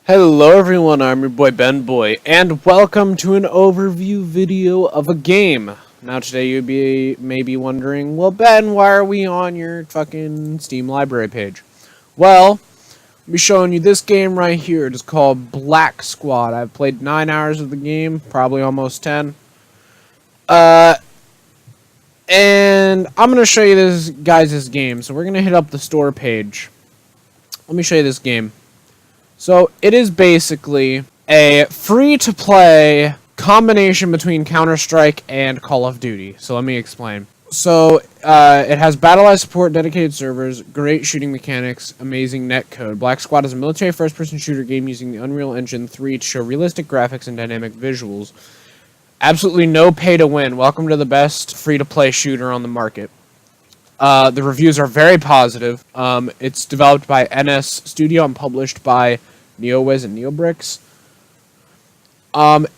Hello everyone, I'm your boy Ben Boy, and welcome to an overview video of a game. Now today you may be wondering, well Ben, why are we on your fucking Steam library page? Well, I'll be showing you this game right here. It is called Black Squad. I've played 9 hours of the game, probably almost 10. And I'm going to show you this game. So we're going to hit up the store page. Let me show you this game. So, it is basically a free-to-play combination between Counter-Strike and Call of Duty. So, let me explain. So, it has BattleEye support, dedicated servers, great shooting mechanics, amazing netcode. Black Squad is a military first-person shooter game using the Unreal Engine 3 to show realistic graphics and dynamic visuals. Absolutely no pay-to-win. Welcome to the best free-to-play shooter on the market. The reviews are very positive. It's developed by NS Studio and published by NeoWiz and NeoBricks.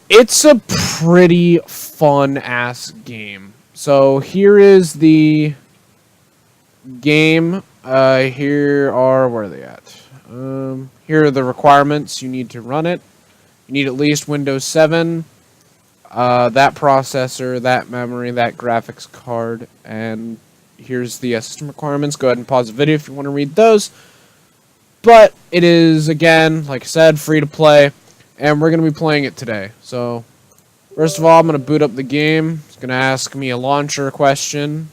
It's a pretty fun-ass game. So here is the game. Where are they at? Here are the requirements. You need to run it. You need at least Windows 7, that processor, that memory, that graphics card, and here's the system requirements. Go ahead and pause the video if you want to read those. But it is, again, like I said, free to play. And we're going to be playing it today. So, first of all, I'm going to boot up the game. It's going to ask me a launcher question.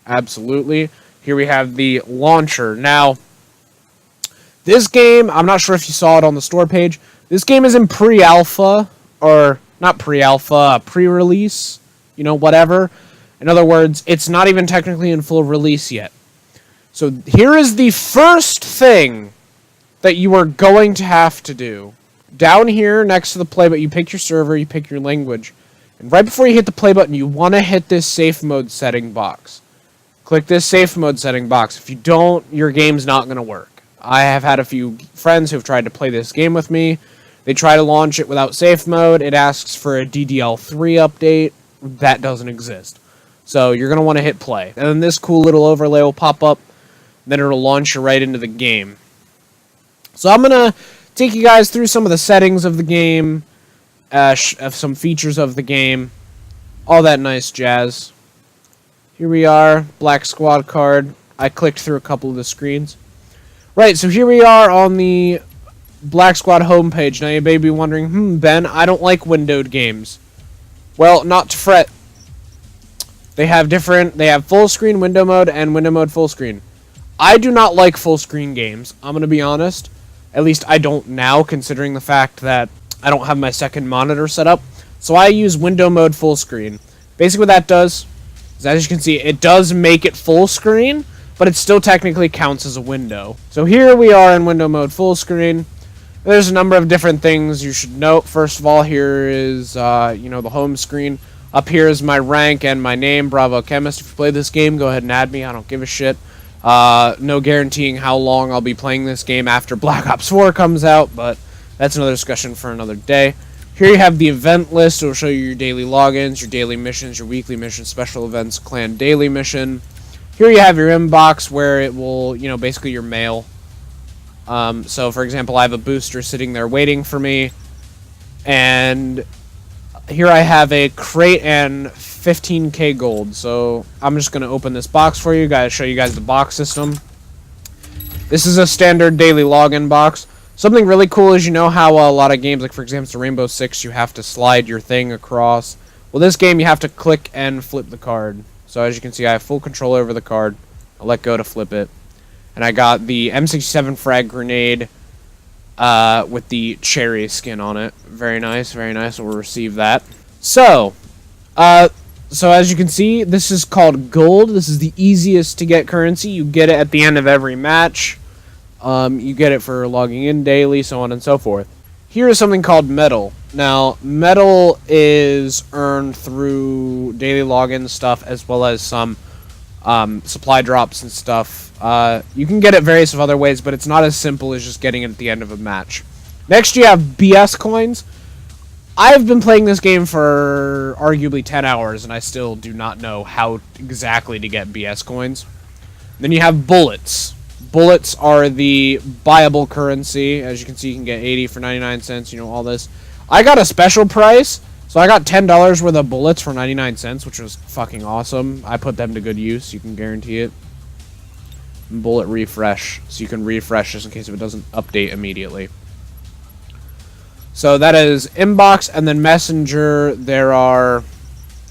Absolutely. Here we have the launcher. Now, this game, I'm not sure if you saw it on the store page. This game is in pre-alpha. Or, not pre-alpha, pre-release. You know, whatever. In other words, it's not even technically in full release yet. So here is the first thing that you are going to have to do. Down here next to the play button, you pick your server, you pick your language. And right before you hit the play button, you want to hit this safe mode setting box. Click this safe mode setting box. If you don't, your game's not going to work. I have had a few friends who have tried to play this game with me. They try to launch it without safe mode. It asks for a DDL3 update. That doesn't exist. So you're going to want to hit play. And then this cool little overlay will pop up. Then it'll launch you right into the game. So I'm going to take you guys through some of the settings of the game. Some features of the game. All that nice jazz. Here we are. Black Squad card. I clicked through a couple of the screens. Right, so here we are on the Black Squad homepage. Now you may be wondering, Ben, I don't like windowed games. Well, not to fret. They have full screen window mode and window mode full screen. I do not like full screen games. I'm going to be honest. At least I don't now, considering the fact that I don't have my second monitor set up. So I use window mode full screen. Basically what that does is, as you can see, it does make it full screen, but it still technically counts as a window. So here we are in window mode full screen. There's a number of different things you should note. First of all, here is the home screen. Up here is my rank and my name, Bravo Chemist. If you play this game, go ahead and add me. I don't give a shit. No guaranteeing how long I'll be playing this game after Black Ops 4 comes out, but that's another discussion for another day. Here you have the event list. It will show you your daily logins, your daily missions, your weekly missions, special events, clan daily mission. Here you have your inbox where it will, basically your mail. So, for example, I have a booster sitting there waiting for me, and here I have a crate and 15k gold. So I'm just going to open this box for you guys, show you guys the box system. This is a standard daily login box. Something really cool is, how a lot of games, like for example Rainbow Six, you have to slide your thing across. Well, this game you have to click and flip the card. So as you can see, I have full control over the card. I'll let go to flip it. And I got the M67 frag grenade with the cherry skin on it. Very nice, very nice. We'll receive that. So as you can see, this is called gold. This is the easiest to get currency. You get it at the end of every match. You get it for logging in daily, so on and so forth. Here is something called metal. Now, metal is earned through daily login stuff as well as some supply drops and stuff. You can get it various of other ways, but it's not as simple as just getting it at the end of a match. Next, you have BS coins. I've been playing this game for arguably 10 hours, and I still do not know how exactly to get BS coins. Then you have bullets. Bullets are the buyable currency. As you can see, you can get 80 for 99 cents, you know, all this. I got a special price, so I got $10 worth of bullets for 99 cents, which was fucking awesome. I put them to good use, you can guarantee it. Bullet refresh, so you can refresh just in case if it doesn't update immediately. So that is inbox, and then messenger, there are,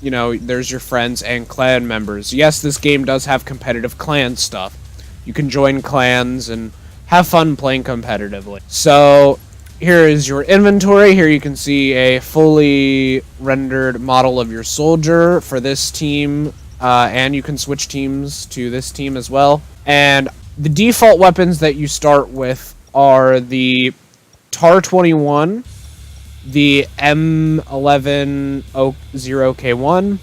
you know, there's your friends and clan members. Yes, this game does have competitive clan stuff. You can join clans and have fun playing competitively. So here is your inventory. Here you can see a fully rendered model of your soldier for this team, and you can switch teams to this team as well. And the default weapons that you start with are the TAR-21, the M1100K1,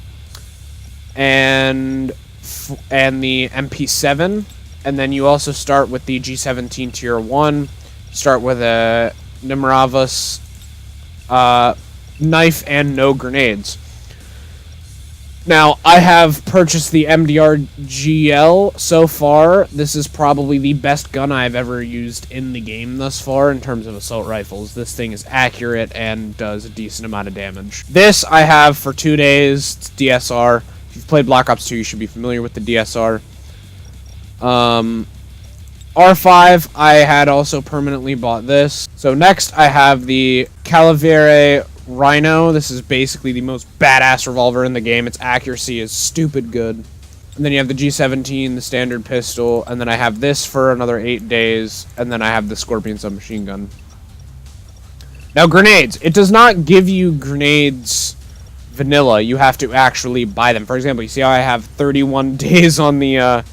and the MP7. And then you also start with the G17 Tier 1. Start with a Nimravus knife and no grenades. Now, I have purchased the MDR GL so far. This is probably the best gun I've ever used in the game thus far in terms of assault rifles. This thing is accurate and does a decent amount of damage. This I have for 2 days. It's DSR. If you've played Black Ops 2, you should be familiar with the DSR. R5, I had also permanently bought this. So next I have the Calavere Rhino. This is basically the most badass revolver in the game. Its accuracy is stupid good. And then you have the G17, the standard pistol, and then I have this for another 8 days, and then I have the Scorpion submachine gun. Now grenades. It does not give you grenades vanilla. You have to actually buy them. For example, you see how I have 31 days on the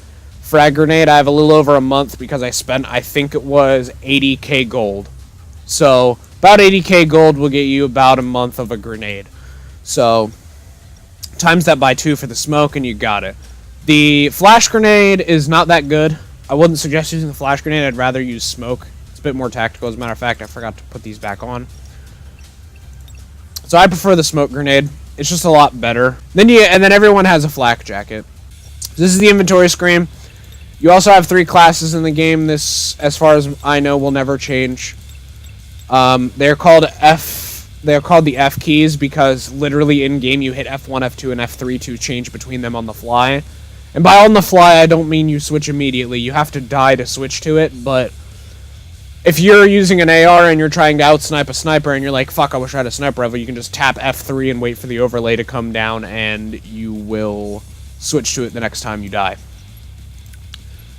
frag grenade? I have a little over a month because I spent, I think it was 80k gold. So about 80k gold will get you about a month of a grenade. So times that by 2 for the smoke and you got it. The flash grenade is not that good. I wouldn't suggest using the flash grenade. I'd rather use smoke. It's a bit more tactical. As a matter of fact, I forgot to put these back on. So I prefer the smoke grenade. It's just a lot better. And then everyone has a flak jacket. This is the inventory screen. You also have 3 classes in the game. This, as far as I know, will never change. They're called the F keys because literally in game you hit F1, F2, and F3 to change between them on the fly. And by on the fly, I don't mean you switch immediately. You have to die to switch to it, but if you're using an AR and you're trying to outsnipe a sniper and you're like, fuck, I wish I had a sniper rifle, you can just tap F3 and wait for the overlay to come down and you will switch to it the next time you die.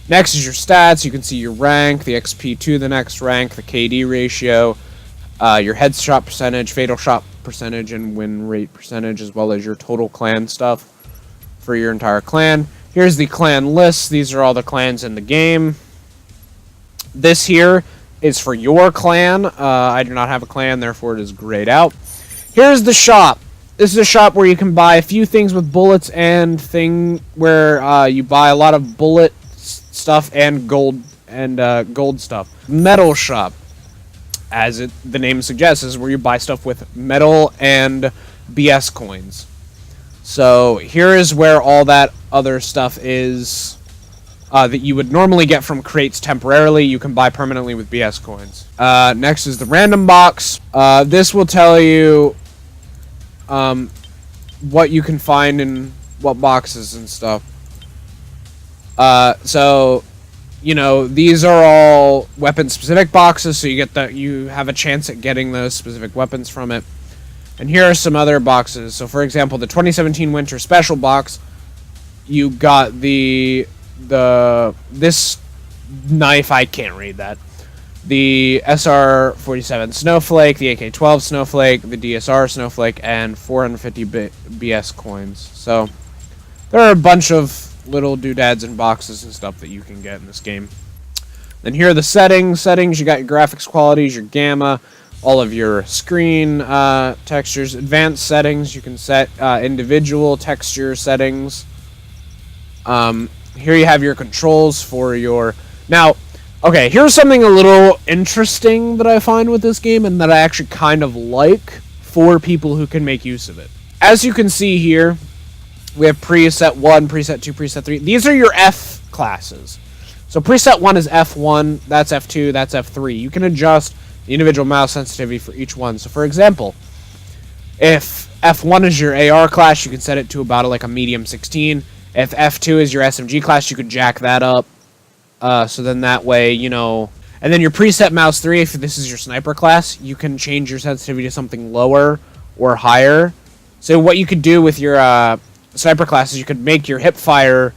Next is your stats. You can see your rank, the XP to the next rank, the KD ratio, your headshot percentage, fatal shot percentage, and win rate percentage, as well as your total clan stuff for your entire clan. Here's the clan list. These are all the clans in the game. This here is for your clan. I do not have a clan, therefore it is grayed out. Here's the shop. This is a shop where you can buy a few things with bullets and where you buy a lot of bullet stuff and gold stuff. Metal shop, as the name suggests, is where you buy stuff with metal and BS coins. So here is where all that other stuff is that you would normally get from crates temporarily. You can buy permanently with BS coins. Next is the random box. This will tell you what you can find in what boxes and stuff. So, you know, these are all weapon-specific boxes, so you have a chance at getting those specific weapons from it. And here are some other boxes. So, for example, the 2017 Winter Special box, you got this knife. I can't read that. The SR-47 Snowflake, the AK-12 Snowflake, the DSR Snowflake, and 450 BS coins. So, there are a bunch of little doodads and boxes and stuff that you can get in this game. Then here are the settings. You got your graphics qualities, your gamma, all of your screen textures, advanced settings. You can set individual texture settings. Here you have your controls for your... Now, okay, here's something a little interesting that I find with this game and that I actually kind of like for people who can make use of it. As you can see here, we have preset 1, preset 2, preset 3. These are your F classes. So preset 1 is F1, that's F2, that's F3. You can adjust the individual mouse sensitivity for each one. So for example, if F1 is your AR class, you can set it to about like a medium 16. If F2 is your SMG class, you could jack that up. So then that way, you know... And then your preset mouse 3, if this is your sniper class, you can change your sensitivity to something lower or higher. So what you could do with your sniper class is you could make your hip fire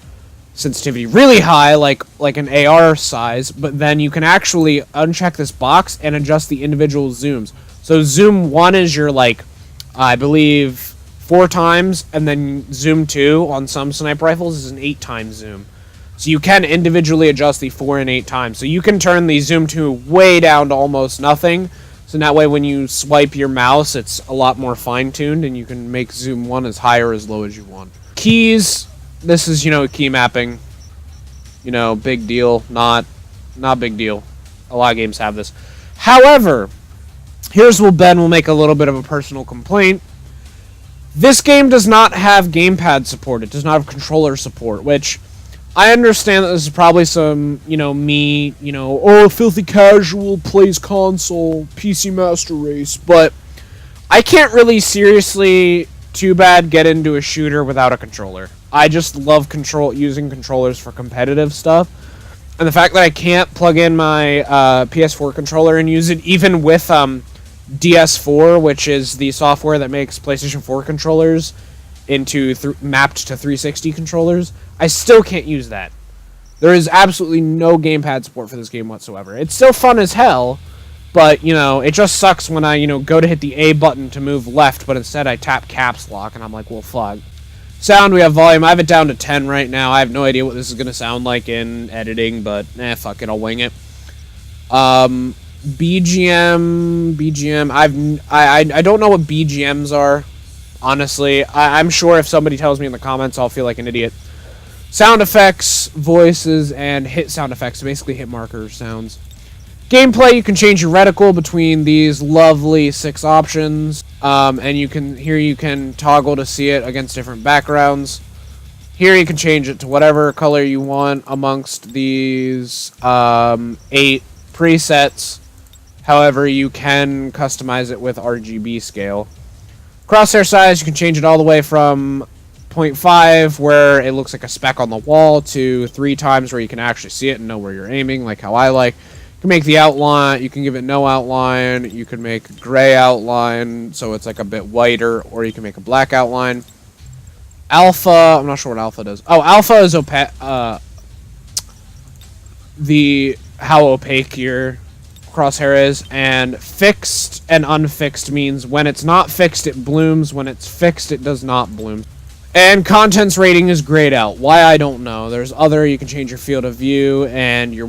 sensitivity really high, like an AR size, but then you can actually uncheck this box and adjust the individual zooms. So zoom 1 is your, like, I believe 4 times, and then zoom 2 on some sniper rifles is an 8 times zoom. So you can individually adjust the 4 and 8 times. So you can turn the zoom 2 way down to almost nothing. So that way when you swipe your mouse, it's a lot more fine-tuned, and you can make zoom 1 as high or as low as you want. Keys, this is, you know, key mapping. You know, big deal, not big deal. A lot of games have this. However, here's where Ben will make a little bit of a personal complaint. This game does not have gamepad support. It does not have controller support, which... I understand that this is probably some, you know, me, you know, oh, filthy casual, plays console, PC Master Race, but I can't really seriously, too bad, get into a shooter without a controller. I just love using controllers for competitive stuff, and the fact that I can't plug in my PS4 controller and use it, even with DS4, which is the software that makes PlayStation 4 controllers into mapped to 360 controllers, I still can't use that. There is absolutely no gamepad support for this game whatsoever. It's still fun as hell, but, you know, it just sucks when I, you know, go to hit the A button to move left, but instead I tap caps lock, and I'm like, well, fuck. Sound, we have volume. I have it down to 10 right now. I have no idea what this is going to sound like in editing, but, fuck it, I'll wing it. BGM, I don't know what BGMs are. Honestly, I'm sure if somebody tells me in the comments, I'll feel like an idiot. Sound effects, voices, and hit sound effects, basically hit marker sounds. Gameplay, you can change your reticle between these lovely 6 options, and you can toggle to see it against different backgrounds. Here you can change it to whatever color you want amongst these 8 presets. However, you can customize it with RGB scale. Crosshair size, you can change it all the way from 0.5, where it looks like a speck on the wall, to 3 times, where you can actually see it and know where you're aiming, like how I like. You can make the outline, you can give it no outline, you can make a gray outline, so it's like a bit whiter, or you can make a black outline. Alpha, I'm not sure what alpha does. Oh, alpha is how opaque your crosshair is, and fixed and unfixed means when it's not fixed it blooms, when it's fixed it does not bloom. And contents rating is grayed out. Why, I don't know. There's other, you can change your field of view and your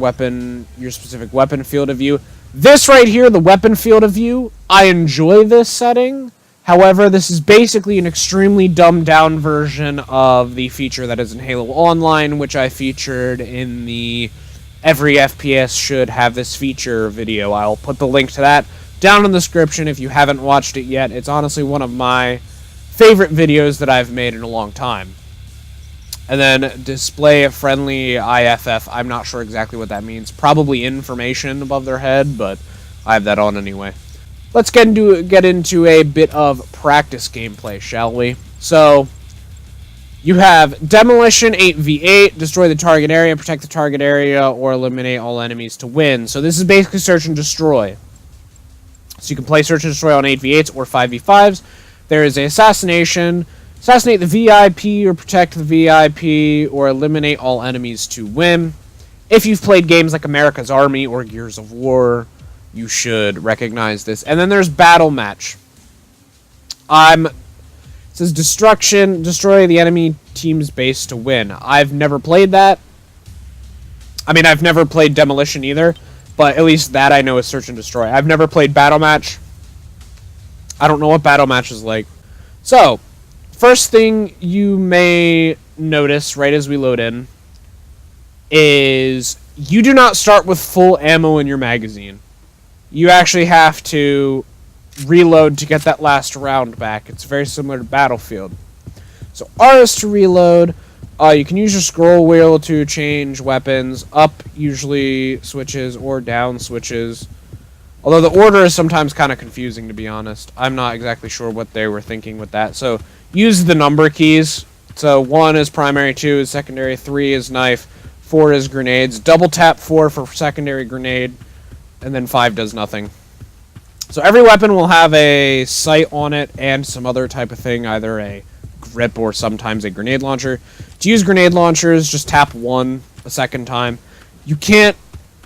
specific weapon field of view. This right here, the weapon field of view, I enjoy this setting. However, this is basically an extremely dumbed down version of the feature that is in Halo Online, which I featured in the Every FPS Should Have This Feature video. I'll put the link to that down in the description if you haven't watched it yet. It's honestly one of my favorite videos that I've made in a long time. And then display a friendly IFF. I'm not sure exactly what that means. Probably information above their head, but I have that on anyway. Let's get into a bit of practice gameplay, shall we? So, you have Demolition 8v8, destroy the target area, protect the target area, or eliminate all enemies to win. So this is basically search and destroy. So you can play search and destroy on 8v8s or 5v5s. There is a assassination, assassinate the VIP or protect the VIP, or eliminate all enemies to win. If you've played games like America's Army or Gears of War, you should recognize this. And then there's Battle Match. It says destruction, destroy the enemy team's base to win. I've never played that. I mean, I've never played Demolition either, but at least that I know is search and destroy. I've never played Battle Match. I don't know what Battle Match is like. So, first thing you may notice right as we load in is you do not start with full ammo in your magazine. You actually have to reload to get that last round back. It's very similar to Battlefield. So R is to reload, You can use your scroll wheel to change weapons. Up usually switches or down switches. Although the order is sometimes kind of confusing, to be honest. I'm not exactly sure what they were thinking with that. So use the number keys. So 1 is primary, 2 is secondary, 3 is knife, 4 is grenades. Double tap 4 for secondary grenade, and then 5 does nothing. So every weapon will have a sight on it and some other type of thing, either a grip or sometimes a grenade launcher. To use grenade launchers, just tap 1 a second time. You can't,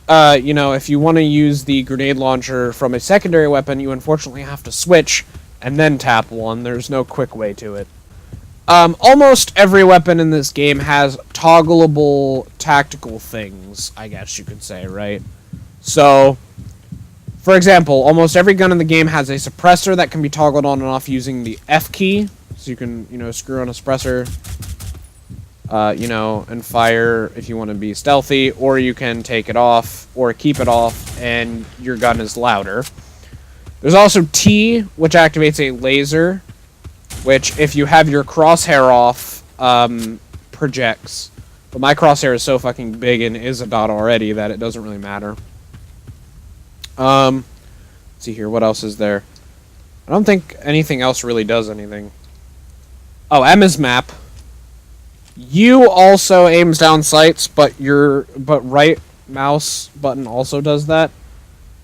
if you want to use the grenade launcher from a secondary weapon, you unfortunately have to switch and then tap 1. There's no quick way to it. Almost every weapon in this game has toggleable tactical things, I guess you could say, right? So, for example, almost every gun in the game has a suppressor that can be toggled on and off using the F key. So you can, screw on a suppressor, and fire if you want to be stealthy, or you can take it off or keep it off and your gun is louder. There's also T, which activates a laser, which, if you have your crosshair off, projects. But my crosshair is so fucking big and is a dot already that it doesn't really matter. Let's see here, what else is there? I don't think anything else really does anything. Oh, M is map. U also aims down sights, but right mouse button also does that.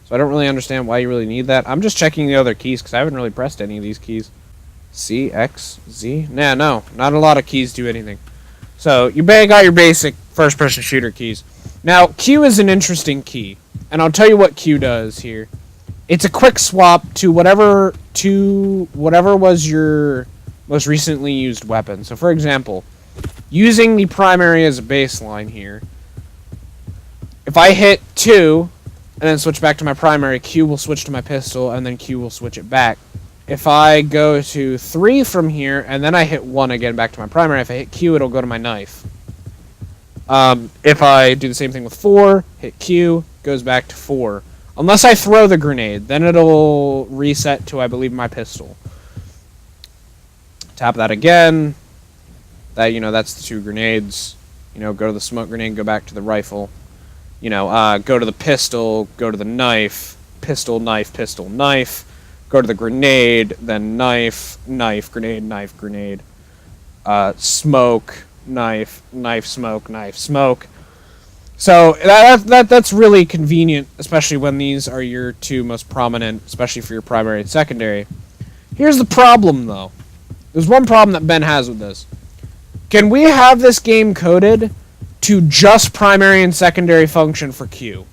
So I don't really understand why you really need that. I'm just checking the other keys because I haven't really pressed any of these keys. C, X, Z? Nah, no. Not a lot of keys do anything. So, you got your basic first-person shooter keys. Now, Q is an interesting key. And I'll tell you what Q does here. It's a quick swap to whatever was your most recently used weapon. So, for example, using the primary as a baseline here, if I hit 2 and then switch back to my primary, Q will switch to my pistol, and then Q will switch it back. If I go to 3 from here, and then I hit 1 again back to my primary, if I hit Q, it'll go to my knife. If I do the same thing with 4, hit Q, goes back to 4. Unless I throw the grenade, then it'll reset to, I believe, my pistol. Tap that again. That's the 2 grenades. Go to the smoke grenade, go back to the rifle. Go to the pistol, go to the knife, pistol, knife, pistol, knife. Go to the grenade, then knife, knife, grenade, knife, grenade. Smoke, knife, knife, smoke, knife, smoke. So that's really convenient, especially when these are your 2 most prominent, especially for your primary and secondary. Here's the problem, though. There's one problem that Ben has with this. Can we have this game coded to just primary and secondary function for Q?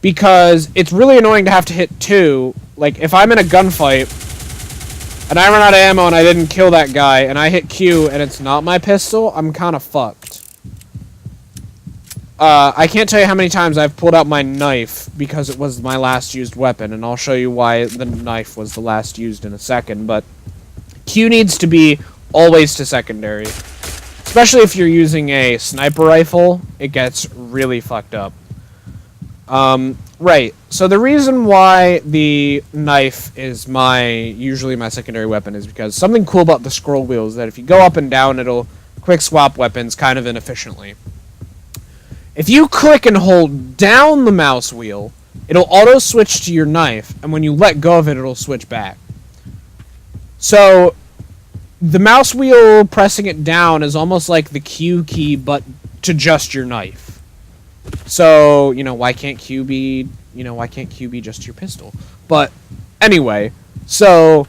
Because it's really annoying to have to hit 2. Like, if I'm in a gunfight, and I run out of ammo and I didn't kill that guy, and I hit Q and it's not my pistol, I'm kind of fucked. I can't tell you how many times I've pulled out my knife because it was my last used weapon, and I'll show you why the knife was the last used in a second, but Q needs to be always to secondary. Especially if you're using a sniper rifle, it gets really fucked up. Right. So the reason why the knife is usually my secondary weapon is because something cool about the scroll wheel is that if you go up and down, it'll quick swap weapons kind of inefficiently. If you click and hold down the mouse wheel, it'll auto switch to your knife, and when you let go of it, it'll switch back. So the mouse wheel pressing it down is almost like the Q key, but to just your knife. So, why can't Q be just your pistol? But anyway, so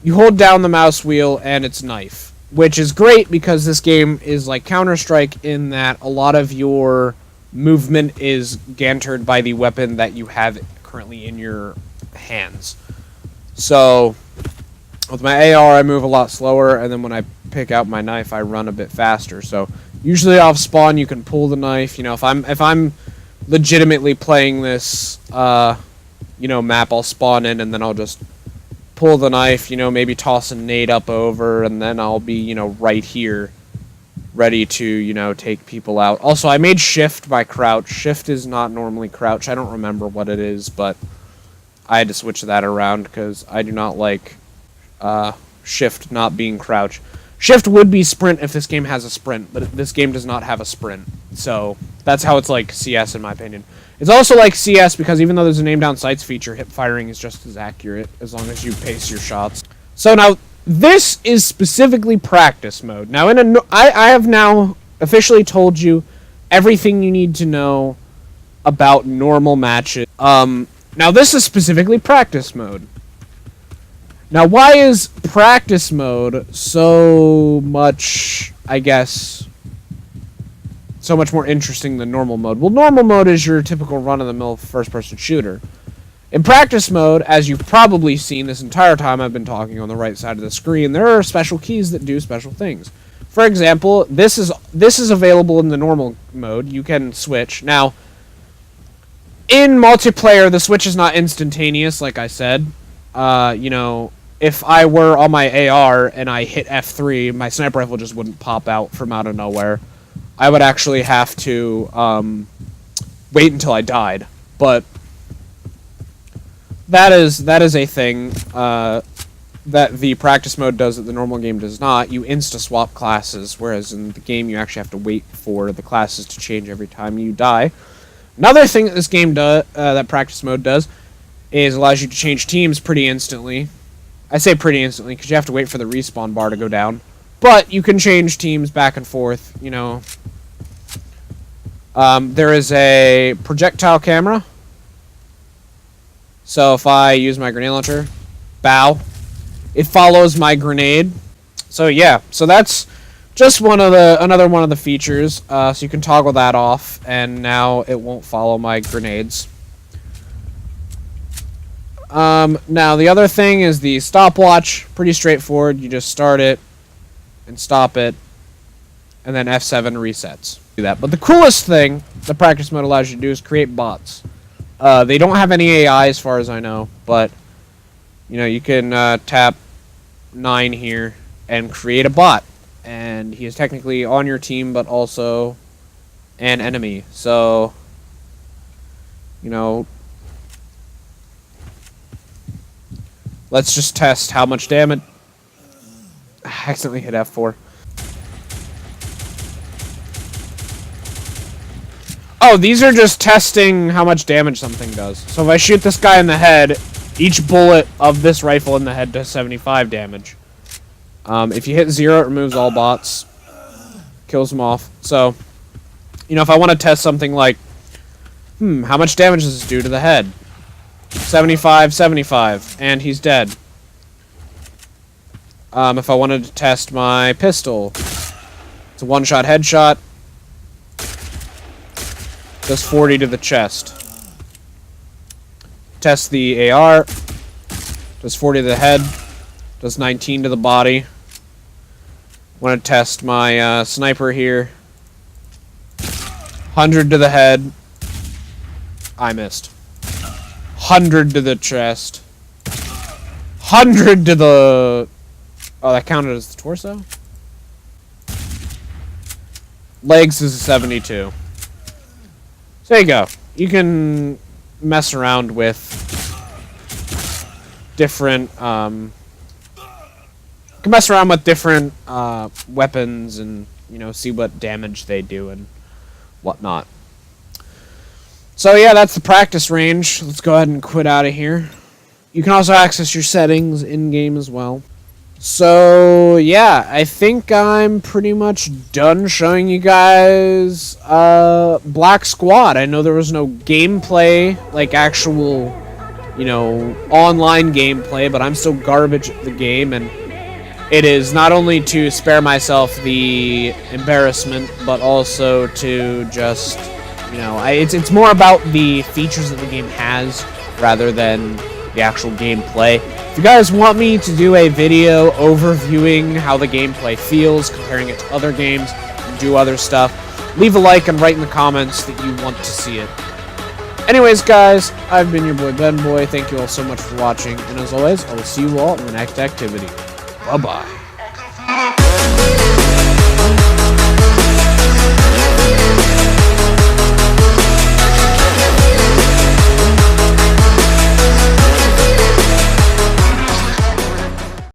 you hold down the mouse wheel and it's knife, which is great because this game is like Counter-Strike in that a lot of your movement is gantered by the weapon that you have currently in your hands. So with my AR, I move a lot slower, and then when I pick out my knife, I run a bit faster. So usually off spawn, you can pull the knife. If I'm legitimately playing this, map, I'll spawn in and then I'll just pull the knife. Maybe toss a nade up over, and then I'll be, right here, ready to, take people out. Also, I made shift by crouch. Shift is not normally crouch. I don't remember what it is, but I had to switch that around because I do not like shift not being crouch. Shift would be sprint if this game has a sprint, but this game does not have a sprint. So that's how it's like CS in my opinion. It's also like CS because even though there's a name down sights feature, hip firing is just as accurate as long as you pace your shots. So now this is specifically practice mode. Now I have now officially told you everything you need to know about normal matches. Now this is specifically practice mode. Now, why is practice mode so much, I guess, so much more interesting than normal mode? Well, normal mode is your typical run-of-the-mill first-person shooter. In practice mode, as you've probably seen this entire time I've been talking on the right side of the screen, there are special keys that do special things. For example, this is available in the normal mode. You can switch. Now, in multiplayer, the switch is not instantaneous, like I said. You know, if I were on my AR and I hit F3, my sniper rifle just wouldn't pop out from out of nowhere. I would actually have to wait until I died. But that is a thing that the practice mode does that the normal game does not. You insta-swap classes, whereas in the game you actually have to wait for the classes to change every time you die. Another thing that this game does, that practice mode does, is allows you to change teams pretty instantly. I say pretty instantly because you have to wait for the respawn bar to go down. But you can change teams back and forth, you know. There is a projectile camera. So if I use my grenade launcher, bow, it follows my grenade. So yeah, so that's just another one of the features. So you can toggle that off, and now it won't follow my grenades. Now the other thing is the stopwatch. Pretty straightforward. You just start it and stop it, and then F7 resets. Do that. But the coolest thing the practice mode allows you to do is create bots. They don't have any AI as far as I know, but you know, you can tap 9 here and create a bot, and he is technically on your team but also an enemy. So, you know, let's just test how much damage. I accidentally hit F4. Oh, these are just testing how much damage something does. So if I shoot this guy in the head, each bullet of this rifle in the head does 75 damage. If you hit 0, it removes all bots. Kills them off. So, you know, if I want to test something like, how much damage does this do to the head? 75, 75, and he's dead. If I wanted to test my pistol, it's a one-shot headshot. Does 40 to the chest. Test the AR. Does 40 to the head. Does 19 to the body. Want to test my sniper here. 100 to the head. I missed. 100 to the chest. 100 to the... Oh, that counted as the torso? Legs is a 72. So there you go. You can mess around with different, weapons and, you know, see what damage they do and whatnot. So yeah, that's the practice range. Let's go ahead and quit out of here. You can also access your settings in-game as well. So yeah, I think I'm pretty much done showing you guys Black Squad. I know there was no gameplay, like actual, you know, online gameplay, but I'm still garbage at the game, and it is not only to spare myself the embarrassment, but also to just, you know, it's more about the features that the game has rather than the actual gameplay. If you guys want me to do a video overviewing how the gameplay feels, comparing it to other games, and do other stuff, leave a like and write in the comments that you want to see it. Anyways, guys, I've been your boy Ben Boy. Thank you all so much for watching, and as always, I will see you all in the next activity. Bye-bye.